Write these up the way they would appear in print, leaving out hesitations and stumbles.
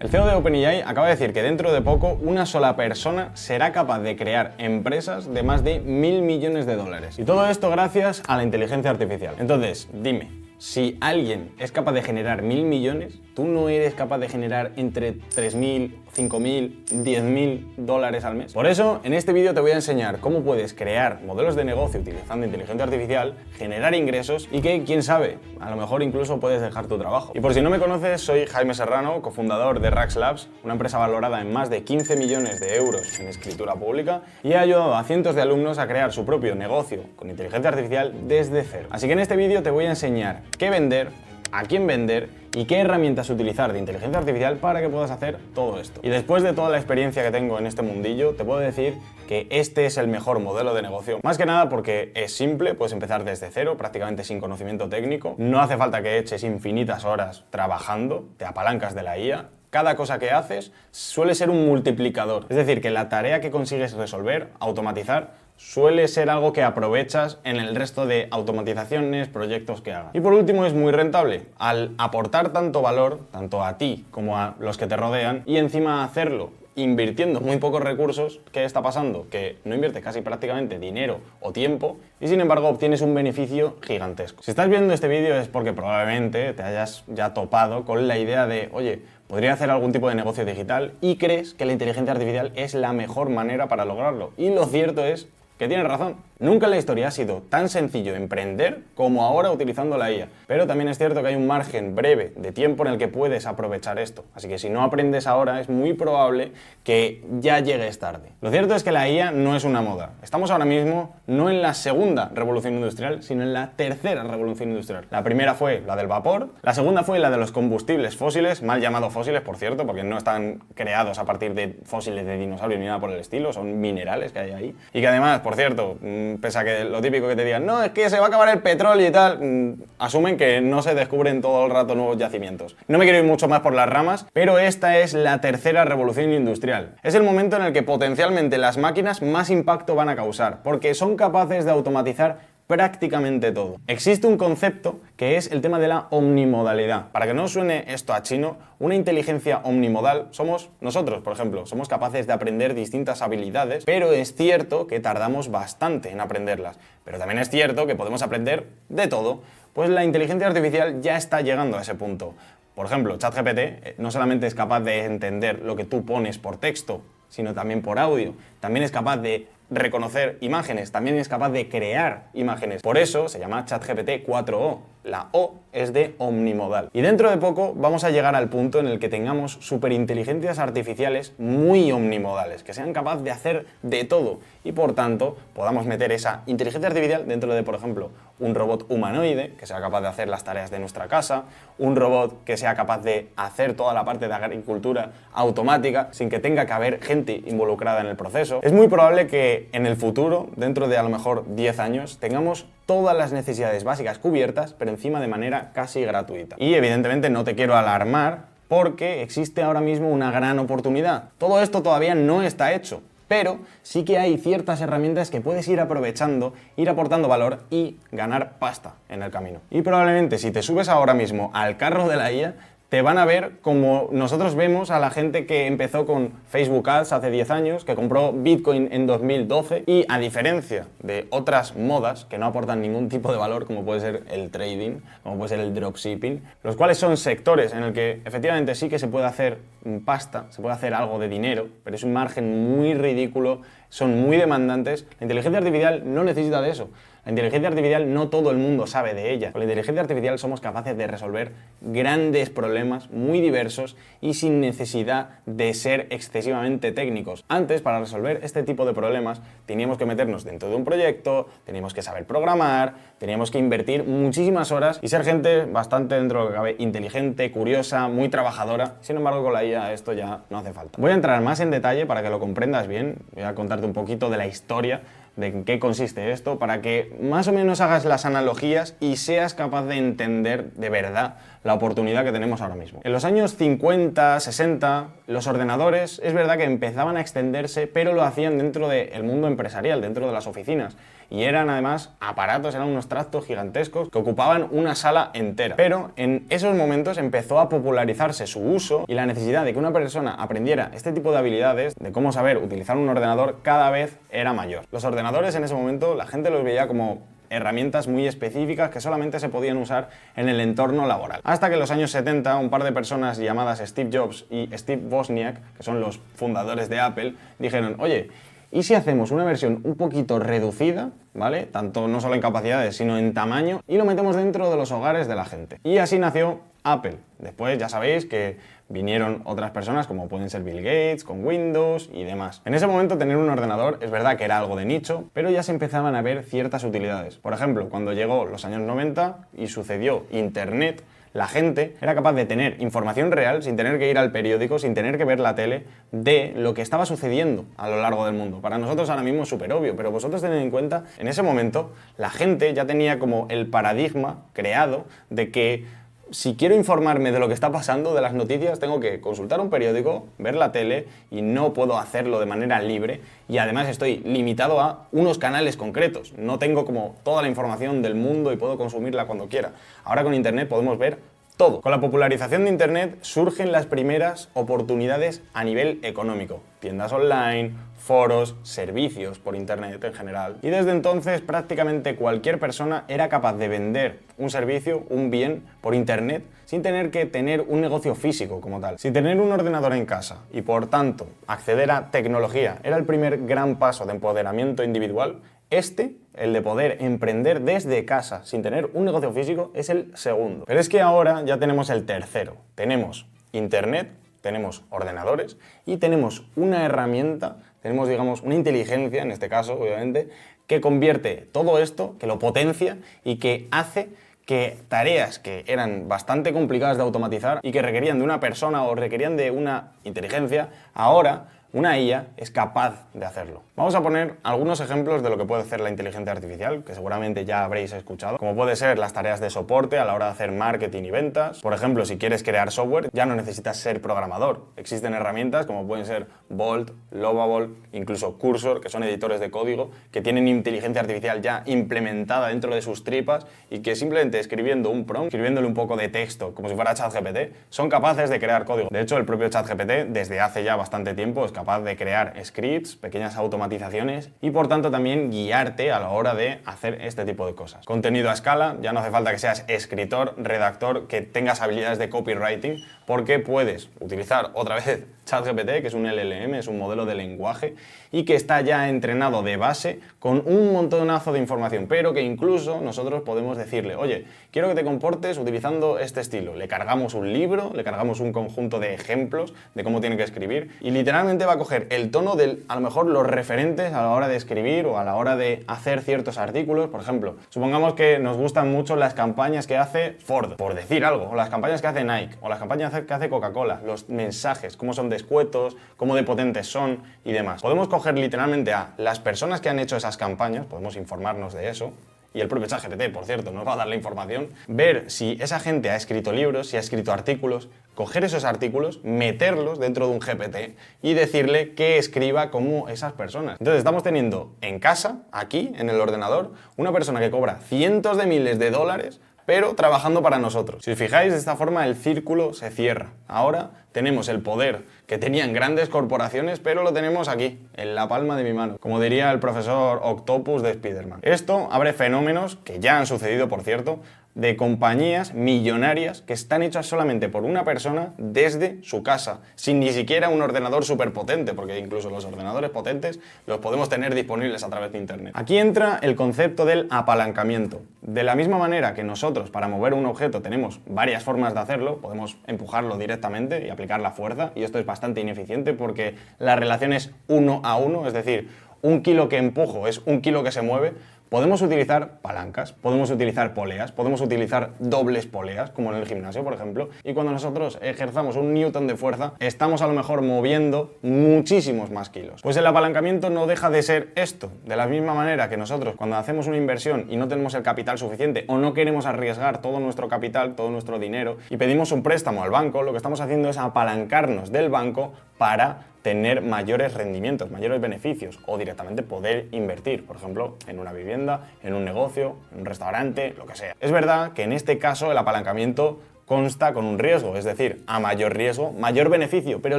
El CEO de OpenAI acaba de decir que dentro de poco una sola persona será capaz de crear empresas de más de 1.000 millones de dólares. Y todo esto gracias a la inteligencia artificial. Entonces, dime, si alguien es capaz de generar 1.000 millones, ¿tú no eres capaz de generar entre 3.000, 5.000, 10.000 dólares al mes? Por eso, en este vídeo te voy a enseñar cómo puedes crear modelos de negocio utilizando inteligencia artificial, generar ingresos y que, quién sabe, a lo mejor incluso puedes dejar tu trabajo. Y por si no me conoces, soy Jaime Serrano, cofundador de Rax Labs, una empresa valorada en más de 15 millones de euros en escritura pública, y he ayudado a cientos de alumnos a crear su propio negocio con inteligencia artificial desde cero. Así que en este vídeo te voy a enseñar qué vender, a quién vender y qué herramientas utilizar de inteligencia artificial para que puedas hacer todo esto. Y después de toda la experiencia que tengo en este mundillo, te puedo decir que este es el mejor modelo de negocio. Más que nada porque es simple, puedes empezar desde cero, prácticamente sin conocimiento técnico. No hace falta que eches infinitas horas trabajando, te apalancas de la IA. Cada cosa que haces suele ser un multiplicador. Es decir, que la tarea que consigues resolver, automatizar, suele ser algo que aprovechas en el resto de automatizaciones, proyectos que hagas. Y por último, es muy rentable. Al aportar tanto valor, tanto a ti como a los que te rodean, y encima hacerlo invirtiendo muy pocos recursos, ¿qué está pasando? Que no inviertes casi prácticamente dinero o tiempo y sin embargo obtienes un beneficio gigantesco. Si estás viendo este vídeo es porque probablemente te hayas ya topado con la idea de, oye, podría hacer algún tipo de negocio digital y crees que la inteligencia artificial es la mejor manera para lograrlo. Y lo cierto es que tienes razón. Nunca en la historia ha sido tan sencillo emprender como ahora utilizando la IA. Pero también es cierto que hay un margen breve de tiempo en el que puedes aprovechar esto. Así que si no aprendes ahora es muy probable que ya llegues tarde. Lo cierto es que la IA no es una moda. Estamos ahora mismo no en la segunda revolución industrial, sino en la tercera revolución industrial. La primera fue la del vapor, la segunda fue la de los combustibles fósiles, mal llamados fósiles por cierto, porque no están creados a partir de fósiles de dinosaurios ni nada por el estilo, son minerales que hay ahí. Y que además, por cierto, pese a que lo típico que te digan, no, es que se va a acabar el petróleo y tal, asumen que no se descubren todo el rato nuevos yacimientos. No me quiero ir mucho más por las ramas, pero esta es la tercera revolución industrial. Es el momento en el que potencialmente las máquinas más impacto van a causar, porque son capaces de automatizar prácticamente todo. Existe un concepto que es el tema de la omnimodalidad. Para que no os suene esto a chino, una inteligencia omnimodal somos nosotros, por ejemplo. Somos capaces de aprender distintas habilidades, pero es cierto que tardamos bastante en aprenderlas. Pero también es cierto que podemos aprender de todo. Pues la inteligencia artificial ya está llegando a ese punto. Por ejemplo, ChatGPT no solamente es capaz de entender lo que tú pones por texto, sino también por audio. También es capaz de reconocer imágenes, también es capaz de crear imágenes. Por eso se llama ChatGPT 4o. La O es de omnimodal. Y dentro de poco vamos a llegar al punto en el que tengamos superinteligencias artificiales muy omnimodales, que sean capaces de hacer de todo y por tanto podamos meter esa inteligencia artificial dentro de, por ejemplo, un robot humanoide que sea capaz de hacer las tareas de nuestra casa, un robot que sea capaz de hacer toda la parte de agricultura automática sin que tenga que haber gente involucrada en el proceso. Es muy probable que en el futuro, dentro de a lo mejor 10 años, tengamos todas las necesidades básicas cubiertas, pero encima de manera casi gratuita. Y evidentemente no te quiero alarmar porque existe ahora mismo una gran oportunidad. Todo esto todavía no está hecho, pero sí que hay ciertas herramientas que puedes ir aprovechando, ir aportando valor y ganar pasta en el camino. Y probablemente si te subes ahora mismo al carro de la IA, te van a ver como nosotros vemos a la gente que empezó con Facebook Ads hace 10 años, que compró Bitcoin en 2012 y a diferencia de otras modas que no aportan ningún tipo de valor, como puede ser el trading, como puede ser el dropshipping, los cuales son sectores en el que efectivamente sí que se puede hacer pasta, se puede hacer algo de dinero, pero es un margen muy ridículo, son muy demandantes. La inteligencia artificial no necesita de eso. La inteligencia artificial no todo el mundo sabe de ella. Con la inteligencia artificial somos capaces de resolver grandes problemas muy diversos y sin necesidad de ser excesivamente técnicos. Antes, para resolver este tipo de problemas, teníamos que meternos dentro de un proyecto, teníamos que saber programar, teníamos que invertir muchísimas horas y ser gente bastante, dentro de lo que cabe, inteligente, curiosa, muy trabajadora. Sin embargo, con la IA esto ya no hace falta. Voy a entrar más en detalle para que lo comprendas bien. Voy a contarte un poquito de la historia de en qué consiste esto, para que más o menos hagas las analogías y seas capaz de entender de verdad la oportunidad que tenemos ahora mismo. En los años 50, 60, los ordenadores es verdad que empezaban a extenderse, pero lo hacían dentro del mundo empresarial, dentro de las oficinas. y eran además aparatos, eran unos tractos gigantescos que ocupaban una sala entera. Pero en esos momentos empezó a popularizarse su uso y la necesidad de que una persona aprendiera este tipo de habilidades, de cómo saber utilizar un ordenador, cada vez era mayor. Los ordenadores en ese momento la gente los veía como herramientas muy específicas que solamente se podían usar en el entorno laboral. Hasta que en los años 70 un par de personas llamadas Steve Jobs y Steve Wozniak, que son los fundadores de Apple, dijeron, oye, ¿y si hacemos una versión un poquito reducida, ¿vale? Tanto no solo en capacidades, sino en tamaño, y lo metemos dentro de los hogares de la gente? Y así nació Apple. Después ya sabéis que vinieron otras personas como pueden ser Bill Gates, con Windows y demás. En ese momento tener un ordenador es verdad que era algo de nicho, pero ya se empezaban a ver ciertas utilidades. Por ejemplo, cuando llegó los años 90 y sucedió Internet, la gente era capaz de tener información real sin tener que ir al periódico, sin tener que ver la tele, de lo que estaba sucediendo a lo largo del mundo. Para nosotros ahora mismo es súper obvio, pero vosotros tened en cuenta, en ese momento la gente ya tenía como el paradigma creado de que si quiero informarme de lo que está pasando, de las noticias, tengo que consultar un periódico, ver la tele y no puedo hacerlo de manera libre y además estoy limitado a unos canales concretos. No tengo como toda la información del mundo y puedo consumirla cuando quiera. Ahora con Internet podemos ver todo. Con la popularización de Internet surgen las primeras oportunidades a nivel económico. Tiendas online, foros, servicios por Internet en general. Y desde entonces prácticamente cualquier persona era capaz de vender un servicio, un bien, por Internet sin tener que tener un negocio físico como tal. Si tener un ordenador en casa y por tanto acceder a tecnología era el primer gran paso de empoderamiento individual, el de poder emprender desde casa sin tener un negocio físico, es el segundo. Pero es que ahora ya tenemos el tercero. Tenemos Internet, tenemos ordenadores y tenemos una herramienta, tenemos digamos una inteligencia en este caso obviamente, que convierte todo esto, que lo potencia y que hace que tareas que eran bastante complicadas de automatizar y que requerían de una persona o requerían de una inteligencia, ahora una IA es capaz de hacerlo. Vamos a poner algunos ejemplos de lo que puede hacer la inteligencia artificial, que seguramente ya habréis escuchado, como puede ser las tareas de soporte a la hora de hacer marketing y ventas. Por ejemplo, si quieres crear software, ya no necesitas ser programador. Existen herramientas como pueden ser Bolt, Lovable, incluso Cursor, que son editores de código, que tienen inteligencia artificial ya implementada dentro de sus tripas y que simplemente escribiendo un prompt, escribiéndole un poco de texto, como si fuera ChatGPT, son capaces de crear código. De hecho, el propio ChatGPT, desde hace ya bastante tiempo, es capaz de crear scripts, pequeñas automatizaciones y por tanto también guiarte a la hora de hacer este tipo de cosas. Contenido a escala, ya no hace falta que seas escritor, redactor, que tengas habilidades de copywriting, porque puedes utilizar otra vez ChatGPT, que es un LLM, es un modelo de lenguaje y que está ya entrenado de base con un montonazo de información, pero que incluso nosotros podemos decirle, oye, quiero que te comportes utilizando este estilo. Le cargamos un libro, le cargamos un conjunto de ejemplos de cómo tiene que escribir y literalmente va a coger el tono de, a lo mejor, los referentes a la hora de escribir o a la hora de hacer ciertos artículos. Por ejemplo, supongamos que nos gustan mucho las campañas que hace Ford, por decir algo, o las campañas que hace Nike, o las campañas que hace Coca-Cola, los mensajes, cómo son escuetos, cómo de potentes son y demás. Podemos coger literalmente a las personas que han hecho esas campañas, podemos informarnos de eso, y el propio ChatGPT, por cierto, nos va a dar la información, ver si esa gente ha escrito libros, si ha escrito artículos, coger esos artículos, meterlos dentro de un GPT y decirle que escriba como esas personas. Entonces estamos teniendo en casa, aquí, en el ordenador, una persona que cobra cientos de miles de dólares pero trabajando para nosotros. Si os fijáis, de esta forma el círculo se cierra. Ahora tenemos el poder que tenían grandes corporaciones, pero lo tenemos aquí, en la palma de mi mano, como diría el profesor Octopus de Spider-Man. Esto abre fenómenos, que ya han sucedido, por cierto, de compañías millonarias que están hechas solamente por una persona desde su casa, sin ni siquiera un ordenador súper potente, porque incluso los ordenadores potentes los podemos tener disponibles a través de Internet. Aquí entra el concepto del apalancamiento. De la misma manera que nosotros para mover un objeto tenemos varias formas de hacerlo, podemos empujarlo directamente y aplicar la fuerza, y esto es bastante ineficiente porque la relación es 1 a 1, es decir, 1 kilo que empujo es 1 kilo que se mueve. Podemos utilizar palancas, podemos utilizar poleas, podemos utilizar dobles poleas, como en el gimnasio, por ejemplo, y cuando nosotros ejerzamos un newton de fuerza, estamos a lo mejor moviendo muchísimos más kilos. Pues el apalancamiento no deja de ser esto. De la misma manera que nosotros, cuando hacemos una inversión y no tenemos el capital suficiente o no queremos arriesgar todo nuestro capital, todo nuestro dinero, y pedimos un préstamo al banco, lo que estamos haciendo es apalancarnos del banco para tener mayores rendimientos, mayores beneficios o directamente poder invertir, por ejemplo, en una vivienda, en un negocio, en un restaurante, lo que sea. Es verdad que en este caso el apalancamiento consta con un riesgo, es decir, a mayor riesgo, mayor beneficio, pero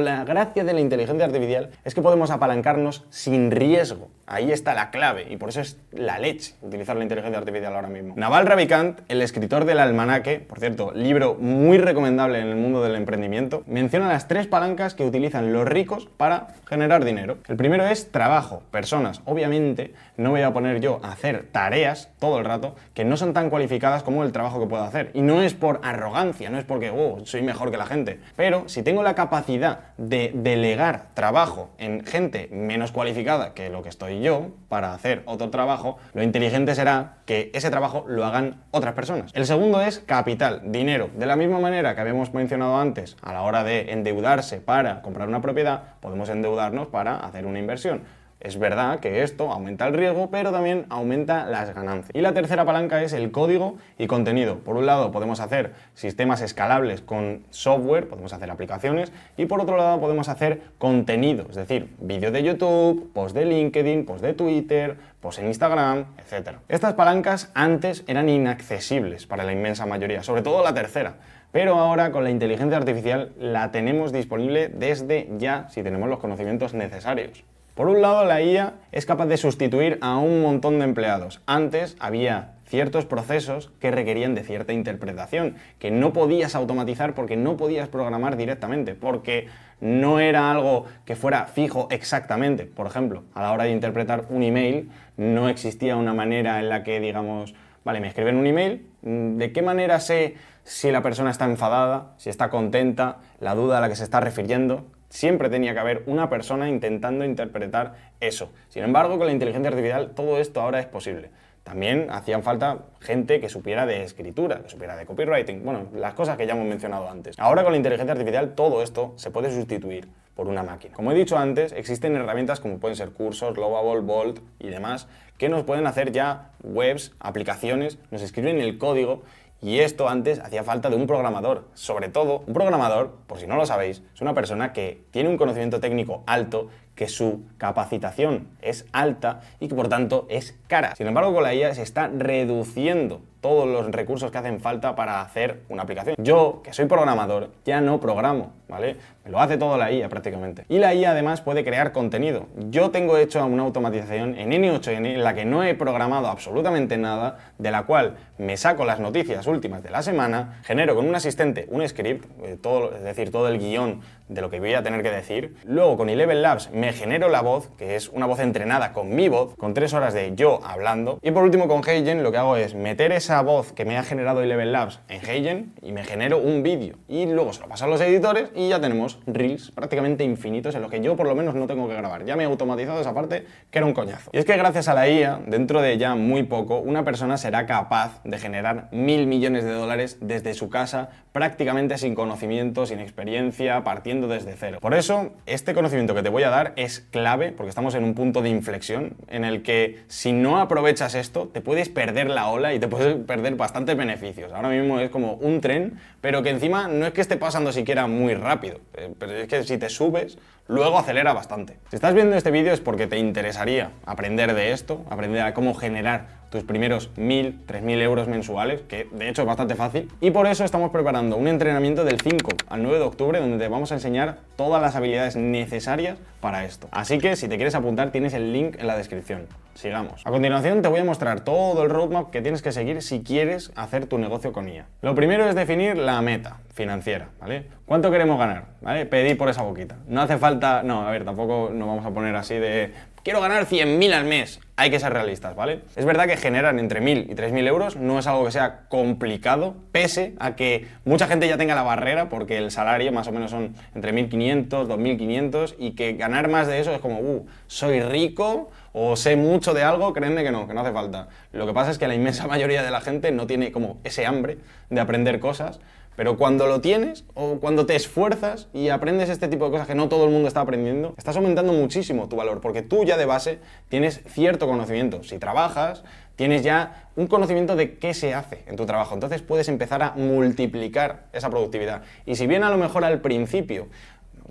la gracia de la inteligencia artificial es que podemos apalancarnos sin riesgo. Ahí está la clave y por eso es la leche utilizar la inteligencia artificial ahora mismo. Naval Ravikant, el escritor del Almanaque, por cierto, libro muy recomendable en el mundo del emprendimiento, menciona las 3 palancas que utilizan los ricos para generar dinero. El primero es trabajo, personas. Obviamente no voy a poner yo a hacer tareas todo el rato que no son tan cualificadas como el trabajo que puedo hacer. Y no es por arrogancia, no es porque soy mejor que la gente. Pero si tengo la capacidad de delegar trabajo en gente menos cualificada que lo que estoy yo para hacer otro trabajo, lo inteligente será que ese trabajo lo hagan otras personas. El segundo es capital, dinero. De la misma manera que habíamos mencionado antes, a la hora de endeudarse para comprar una propiedad, podemos endeudarnos para hacer una inversión. Es verdad que esto aumenta el riesgo, pero también aumenta las ganancias. Y la tercera palanca es el código y contenido. Por un lado podemos hacer sistemas escalables con software, podemos hacer aplicaciones, y por otro lado podemos hacer contenido, es decir, vídeos de YouTube, posts de LinkedIn, posts de Twitter, posts en Instagram, etc. Estas palancas antes eran inaccesibles para la inmensa mayoría, sobre todo la tercera. Pero ahora con la inteligencia artificial la tenemos disponible desde ya si tenemos los conocimientos necesarios. Por un lado, la IA es capaz de sustituir a un montón de empleados. Antes había ciertos procesos que requerían de cierta interpretación, que no podías automatizar porque no podías programar directamente, porque no era algo que fuera fijo exactamente. Por ejemplo, a la hora de interpretar un email, no existía una manera en la que, digamos, vale, me escriben un email, ¿de qué manera sé si la persona está enfadada, si está contenta, la duda a la que se está refiriendo? Siempre tenía que haber una persona intentando interpretar eso. Sin embargo, con la inteligencia artificial todo esto ahora es posible. También hacían falta gente que supiera de escritura, que supiera de copywriting, bueno, las cosas que ya hemos mencionado antes. Ahora con la inteligencia artificial todo esto se puede sustituir por una máquina. Como he dicho antes, existen herramientas como pueden ser Cursor, Lovable, Bolt y demás, que nos pueden hacer ya webs, aplicaciones, nos escriben el código. Y esto antes hacía falta de un programador. Sobre todo, un programador, por si no lo sabéis, es una persona que tiene un conocimiento técnico alto, que su capacitación es alta y que por tanto es cara. Sin embargo, con la IA se está reduciendo todos los recursos que hacen falta para hacer una aplicación. Yo, que soy programador, ya no programo, ¿vale? Me lo hace todo la IA prácticamente. Y la IA además puede crear contenido. Yo tengo hecho una automatización en N8N en la que no he programado absolutamente nada, de la cual me saco las noticias últimas de la semana, genero con un asistente un script, es decir, todo el guión de lo que voy a tener que decir. Luego con Eleven Labs me genero la voz, que es una voz entrenada con mi voz, con 3 horas de yo hablando. Y por último con HeyGen lo que hago es meter esa voz que me ha generado Eleven Labs en HeyGen y me genero un vídeo. Y luego se lo paso a los editores y ya tenemos reels prácticamente infinitos en los que yo por lo menos no tengo que grabar. Ya me he automatizado esa parte que era un coñazo. Y es que gracias a la IA, dentro de ya muy poco, una persona será capaz de generar 1.000 millones de dólares desde su casa, prácticamente sin conocimiento, sin experiencia, partiendo desde cero. Por eso, este conocimiento que te voy a dar es clave, porque estamos en un punto de inflexión en el que si no aprovechas esto, te puedes perder la ola y te puedes perder bastantes beneficios. Ahora mismo es como un tren, pero que encima no es que esté pasando siquiera muy rápido, pero es que si te subes, luego acelera bastante. Si estás viendo este vídeo es porque te interesaría aprender de esto, aprender a cómo generar tus primeros 1.000, 3.000 euros mensuales, que de hecho es bastante fácil, y por eso estamos preparando un entrenamiento del 5 al 9 de octubre donde te vamos a enseñar todas las habilidades necesarias para esto. Así que si te quieres apuntar tienes el link en la descripción. Sigamos. A continuación te voy a mostrar todo el roadmap que tienes que seguir si quieres hacer tu negocio con IA. Lo primero es definir la meta financiera, ¿vale? ¿Cuánto queremos ganar? ¿Vale? Pedí por esa boquita. No hace falta, no, a ver, tampoco nos vamos a poner así de quiero ganar 100.000 al mes. Hay que ser realistas, ¿vale? Es verdad que generar entre 1.000 y 3.000 euros no es algo que sea complicado, pese a que mucha gente ya tenga la barrera, porque el salario más o menos son entre 1.500, 2.500, y que ganar más de eso es como, soy rico o sé mucho de algo, créanme que no hace falta. Lo que pasa es que la inmensa mayoría de la gente no tiene como ese hambre de aprender cosas, pero cuando lo tienes o cuando te esfuerzas y aprendes este tipo de cosas que no todo el mundo está aprendiendo, estás aumentando muchísimo tu valor, porque tú ya de base tienes cierto conocimiento. Si trabajas, tienes ya un conocimiento de qué se hace en tu trabajo, entonces puedes empezar a multiplicar esa productividad. Y si bien a lo mejor al principio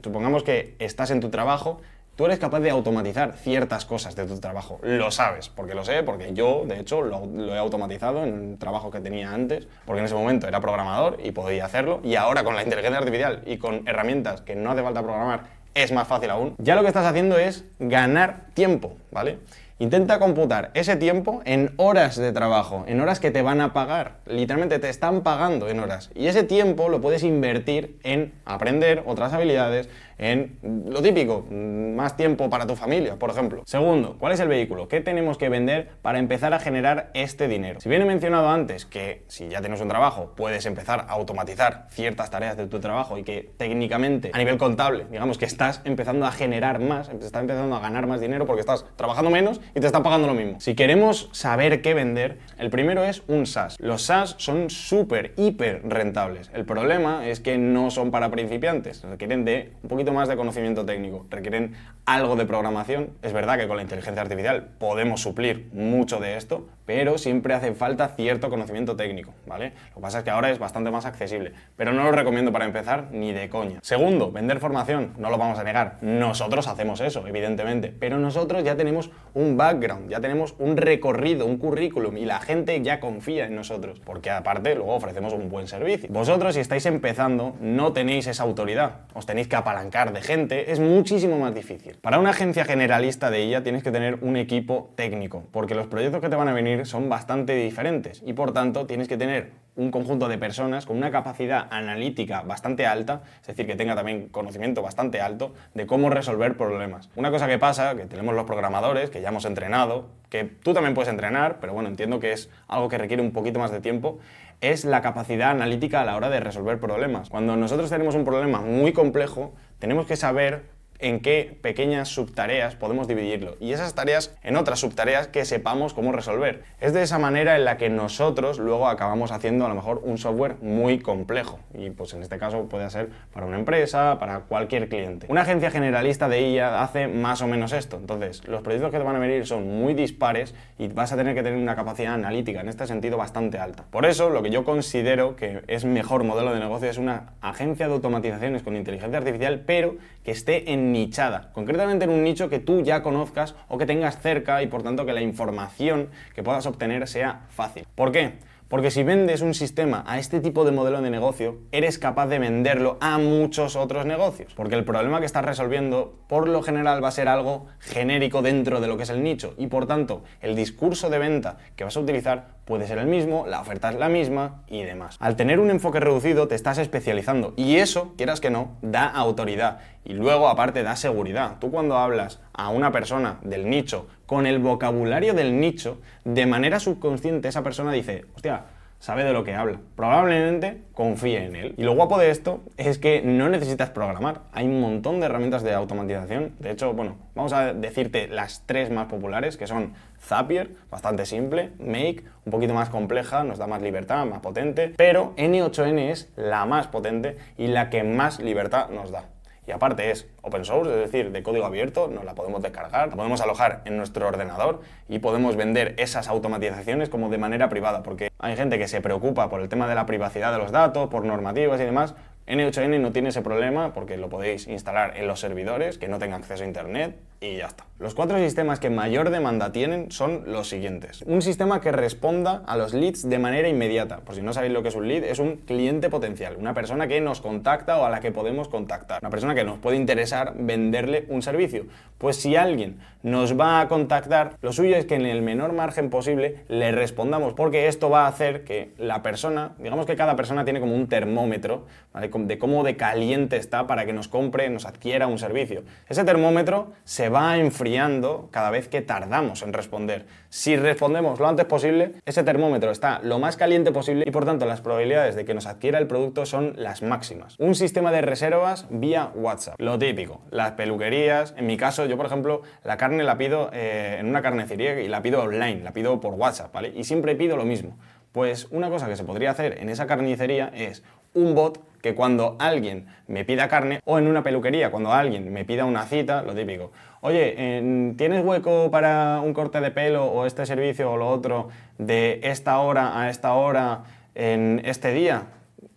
supongamos que estás en tu trabajo, tú eres capaz de automatizar ciertas cosas de tu trabajo. Lo sabes, porque lo sé, porque yo, de hecho, lo he automatizado en un trabajo que tenía antes, porque en ese momento era programador y podía hacerlo, y ahora con la inteligencia artificial y con herramientas que no hace falta programar, es más fácil aún. Ya lo que estás haciendo es ganar tiempo, ¿vale? Intenta computar ese tiempo en horas de trabajo, en horas que te van a pagar. Literalmente te están pagando en horas. Y ese tiempo lo puedes invertir en aprender otras habilidades, en lo típico, más tiempo para tu familia, por ejemplo. Segundo, ¿cuál es el vehículo? ¿Qué tenemos que vender para empezar a generar este dinero? Si bien he mencionado antes que si ya tienes un trabajo, puedes empezar a automatizar ciertas tareas de tu trabajo y que técnicamente, a nivel contable, digamos que estás empezando a generar más, estás empezando a ganar más dinero porque estás trabajando menos y te están pagando lo mismo. Si queremos saber qué vender, el primero es un SaaS. Los SaaS son súper, hiper rentables. El problema es que no son para principiantes, requieren de un poquito más de conocimiento técnico, requieren algo de programación. Es verdad que con la inteligencia artificial podemos suplir mucho de esto, pero siempre hace falta cierto conocimiento técnico, ¿vale? Lo que pasa es que ahora es bastante más accesible, pero no lo recomiendo para empezar ni de coña. Segundo, vender formación, no lo vamos a negar, nosotros hacemos eso, evidentemente, pero nosotros ya tenemos un background, ya tenemos un recorrido, un currículum y la gente ya confía en nosotros, porque aparte luego ofrecemos un buen servicio. Vosotros, si estáis empezando, no tenéis esa autoridad, os tenéis que apalancar de gente, es muchísimo más difícil. Para una agencia generalista de IA tienes que tener un equipo técnico, porque los proyectos que te van a venir son bastante diferentes y por tanto tienes que tener un conjunto de personas con una capacidad analítica bastante alta, es decir, que tenga también conocimiento bastante alto de cómo resolver problemas. Una cosa que pasa, que tenemos los programadores, que ya hemos entrenado, que tú también puedes entrenar, pero bueno, entiendo que es algo que requiere un poquito más de tiempo, es la capacidad analítica a la hora de resolver problemas. Cuando nosotros tenemos un problema muy complejo, tenemos que saber en qué pequeñas subtareas podemos dividirlo y esas tareas en otras subtareas que sepamos cómo resolver. Es de esa manera en la que nosotros luego acabamos haciendo a lo mejor un software muy complejo y pues en este caso puede ser para una empresa, para cualquier cliente. Una agencia generalista de IA hace más o menos esto, entonces los proyectos que te van a venir son muy dispares y vas a tener que tener una capacidad analítica en este sentido bastante alta. Por eso lo que yo considero que es mejor modelo de negocio es una agencia de automatizaciones con inteligencia artificial pero que esté nichada, concretamente en un nicho que tú ya conozcas o que tengas cerca y por tanto que la información que puedas obtener sea fácil. ¿Por qué? Porque si vendes un sistema a este tipo de modelo de negocio, eres capaz de venderlo a muchos otros negocios. Porque el problema que estás resolviendo, por lo general, va a ser algo genérico dentro de lo que es el nicho. Y por tanto, el discurso de venta que vas a utilizar puede ser el mismo, la oferta es la misma y demás. Al tener un enfoque reducido, te estás especializando. Y eso, quieras que no, da autoridad. Y luego, aparte, da seguridad. Tú cuando hablas a una persona del nicho con el vocabulario del nicho, de manera subconsciente esa persona dice, hostia, sabe de lo que habla. Probablemente confíe en él. Y lo guapo de esto es que no necesitas programar. Hay un montón de herramientas de automatización. De hecho, bueno, vamos a decirte las tres más populares, que son Zapier, bastante simple, Make, un poquito más compleja, nos da más libertad, más potente, pero N8N es la más potente y la que más libertad nos da. Y aparte es open source, es decir, de código abierto, nos la podemos descargar, la podemos alojar en nuestro ordenador y podemos vender esas automatizaciones como de manera privada, porque hay gente que se preocupa por el tema de la privacidad de los datos, por normativas y demás. N8N no tiene ese problema porque lo podéis instalar en los servidores que no tengan acceso a internet y ya está. Los 4 sistemas que mayor demanda tienen son los siguientes. Un sistema que responda a los leads de manera inmediata. Por si no sabéis lo que es un lead, es un cliente potencial, una persona que nos contacta o a la que podemos contactar, una persona que nos puede interesar venderle un servicio. Pues si alguien nos va a contactar, lo suyo es que en el menor margen posible le respondamos, porque esto va a hacer que la persona, digamos que cada persona tiene como un termómetro, ¿vale?, de cómo de caliente está para que nos compre, nos adquiera un servicio. Ese termómetro se va enfriando cada vez que tardamos en responder. Si respondemos lo antes posible, ese termómetro está lo más caliente posible y por tanto las probabilidades de que nos adquiera el producto son las máximas. Un sistema de reservas vía WhatsApp. Lo típico, las peluquerías, en mi caso yo por ejemplo la carne la pido en una carnicería y la pido online, la pido por WhatsApp, ¿vale? Y siempre pido lo mismo. Pues una cosa que se podría hacer en esa carnicería es un bot que cuando alguien me pida carne, o en una peluquería, cuando alguien me pida una cita, lo típico, oye, ¿tienes hueco para un corte de pelo o este servicio o lo otro de esta hora a esta hora en este día?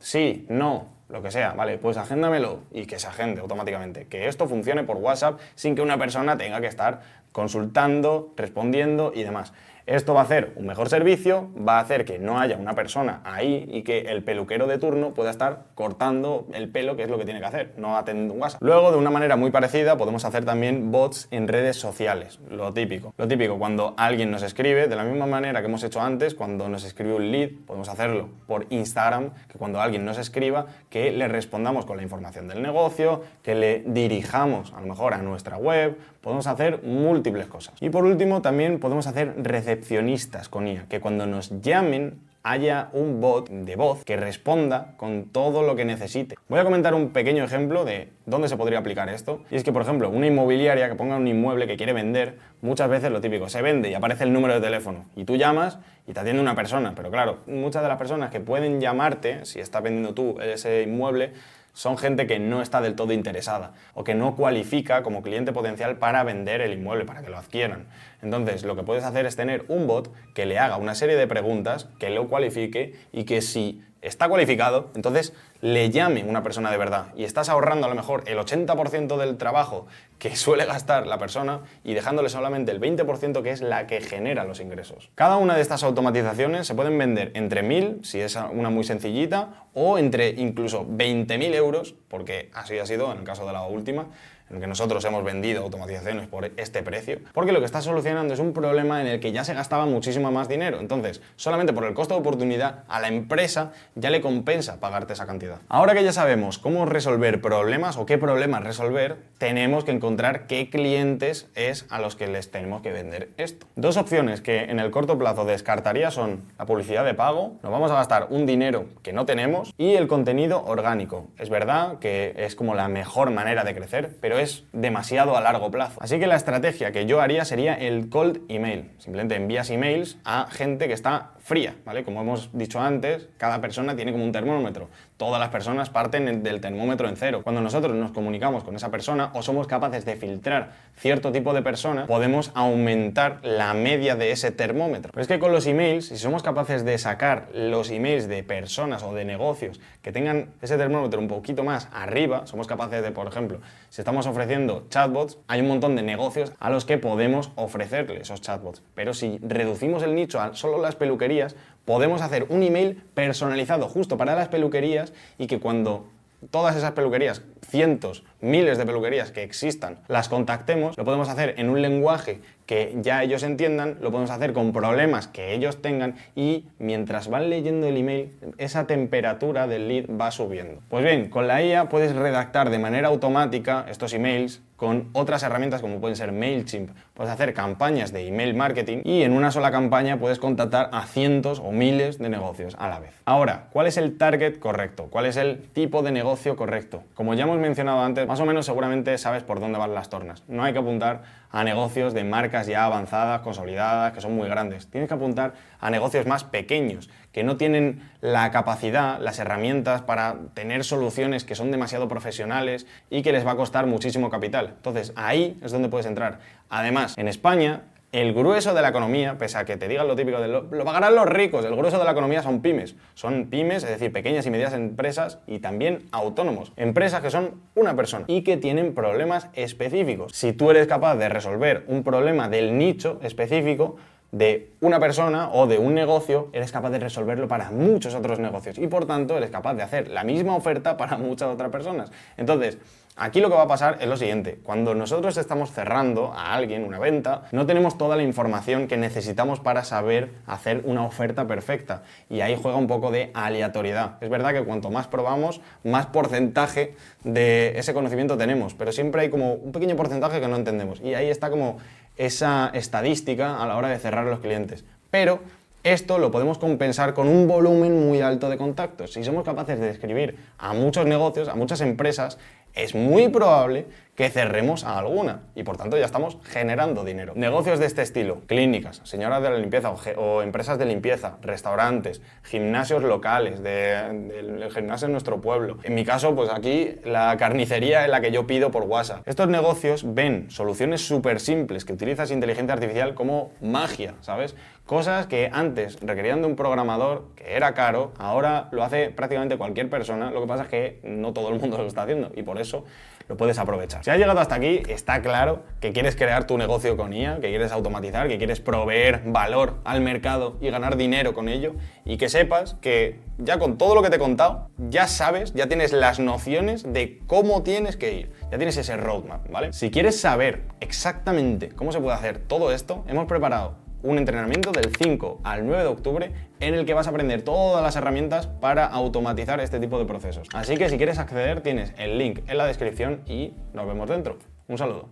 Sí, no. lo que sea, ¿vale? Pues agéndamelo y que se agende automáticamente. Que esto funcione por WhatsApp sin que una persona tenga que estar consultando, respondiendo y demás. Esto va a hacer un mejor servicio, va a hacer que no haya una persona ahí y que el peluquero de turno pueda estar cortando el pelo, que es lo que tiene que hacer, no atendiendo un WhatsApp. Luego, de una manera muy parecida, podemos hacer también bots en redes sociales, lo típico. Lo típico, cuando alguien nos escribe, de la misma manera que hemos hecho antes, cuando nos escribe un lead, podemos hacerlo por Instagram, que cuando alguien nos escriba, que le respondamos con la información del negocio, que le dirijamos a lo mejor a nuestra web, podemos hacer múltiples cosas. Y por último, también podemos hacer recepcionistas con IA, que cuando nos llamen haya un bot de voz que responda con todo lo que necesite. Voy a comentar un pequeño ejemplo de dónde se podría aplicar esto. Y es que, por ejemplo, una inmobiliaria que ponga un inmueble que quiere vender, muchas veces lo típico, se vende y aparece el número de teléfono y tú llamas y te atiende una persona. Pero claro, muchas de las personas que pueden llamarte, si estás vendiendo tú ese inmueble, son gente que no está del todo interesada o que no cualifica como cliente potencial para vender el inmueble, para que lo adquieran. Entonces, lo que puedes hacer es tener un bot que le haga una serie de preguntas, que lo cualifique y que si está cualificado, entonces le llame una persona de verdad y estás ahorrando a lo mejor el 80% del trabajo que suele gastar la persona y dejándole solamente el 20% que es la que genera los ingresos. Cada una de estas automatizaciones se pueden vender entre 1.000, si es una muy sencillita, o entre incluso 20.000 euros, porque así ha sido en el caso de la última, en el que nosotros hemos vendido automatizaciones por este precio, porque lo que está solucionando es un problema en el que ya se gastaba muchísimo más dinero. Entonces, solamente por el costo de oportunidad, a la empresa ya le compensa pagarte esa cantidad. Ahora que ya sabemos cómo resolver problemas o qué problemas resolver, tenemos que encontrar qué clientes es a los que les tenemos que vender esto. Dos opciones que en el corto plazo descartaría son la publicidad de pago, nos vamos a gastar un dinero que no tenemos, y el contenido orgánico. Es verdad que es como la mejor manera de crecer, pero es demasiado a largo plazo. Así que la estrategia que yo haría sería el cold email. Simplemente envías emails a gente que está fría, ¿vale? Como hemos dicho antes, cada persona tiene como un termómetro. Todas las personas parten del termómetro en cero. Cuando nosotros nos comunicamos con esa persona o somos capaces de filtrar cierto tipo de persona, podemos aumentar la media de ese termómetro. Pero es que con los emails, si somos capaces de sacar los emails de personas o de negocios que tengan ese termómetro un poquito más arriba, somos capaces de, por ejemplo, si estamos ofreciendo chatbots, hay un montón de negocios a los que podemos ofrecerle esos chatbots. Pero si reducimos el nicho a solo las peluquerías, podemos hacer un email personalizado justo para las peluquerías y que cuando todas esas peluquerías, cientos, miles de peluquerías que existan, las contactemos, lo podemos hacer en un lenguaje que ya ellos entiendan, lo podemos hacer con problemas que ellos tengan y mientras van leyendo el email, esa temperatura del lead va subiendo. Pues bien, con la IA puedes redactar de manera automática estos emails con otras herramientas como pueden ser MailChimp. Puedes hacer campañas de email marketing y en una sola campaña puedes contactar a cientos o miles de negocios a la vez. Ahora, ¿cuál es el target correcto? ¿Cuál es el tipo de negocio correcto? Como ya hemos mencionado antes, más o menos seguramente sabes por dónde van las tornas. No hay que apuntar a negocios de marcas ya avanzadas, consolidadas, que son muy grandes. Tienes que apuntar a negocios más pequeños, que no tienen la capacidad, las herramientas para tener soluciones que son demasiado profesionales y que les va a costar muchísimo capital. Entonces, ahí es donde puedes entrar. Además, en España, el grueso de la economía, pese a que te digan lo típico de lo pagarán los ricos, el grueso de la economía son pymes. Son pymes, es decir, pequeñas y medianas empresas y también autónomos. Empresas que son una persona y que tienen problemas específicos. Si tú eres capaz de resolver un problema del nicho específico, de una persona o de un negocio, eres capaz de resolverlo para muchos otros negocios y por tanto eres capaz de hacer la misma oferta para muchas otras personas. Entonces, aquí lo que va a pasar es lo siguiente: cuando nosotros estamos cerrando a alguien una venta, no tenemos toda la información que necesitamos para saber hacer una oferta perfecta y ahí juega un poco de aleatoriedad. Es verdad que cuanto más probamos, más porcentaje de ese conocimiento tenemos, pero siempre hay como un pequeño porcentaje que no entendemos y ahí está como esa estadística a la hora de cerrar los clientes. Pero esto lo podemos compensar con un volumen muy alto de contactos. Si somos capaces de escribir a muchos negocios, a muchas empresas, es muy probable que cerremos a alguna y por tanto ya estamos generando dinero. Negocios de este estilo, clínicas, señoras de la limpieza o empresas de limpieza, restaurantes, gimnasios locales, del gimnasio de nuestro pueblo. En mi caso, pues aquí la carnicería es la que yo pido por WhatsApp. Estos negocios ven soluciones súper simples que utilizas inteligencia artificial como magia, ¿sabes? Cosas que antes requerían de un programador, que era caro, ahora lo hace prácticamente cualquier persona, lo que pasa es que no todo el mundo lo está haciendo y por eso lo puedes aprovechar. Si has llegado hasta aquí, está claro que quieres crear tu negocio con IA, que quieres automatizar, que quieres proveer valor al mercado y ganar dinero con ello, y que sepas que ya con todo lo que te he contado, ya sabes, ya tienes las nociones de cómo tienes que ir, ya tienes ese roadmap, ¿vale? Si quieres saber exactamente cómo se puede hacer todo esto, hemos preparado un entrenamiento del 5 al 9 de octubre en el que vas a aprender todas las herramientas para automatizar este tipo de procesos. Así que si quieres acceder tienes el link en la descripción y nos vemos dentro. Un saludo.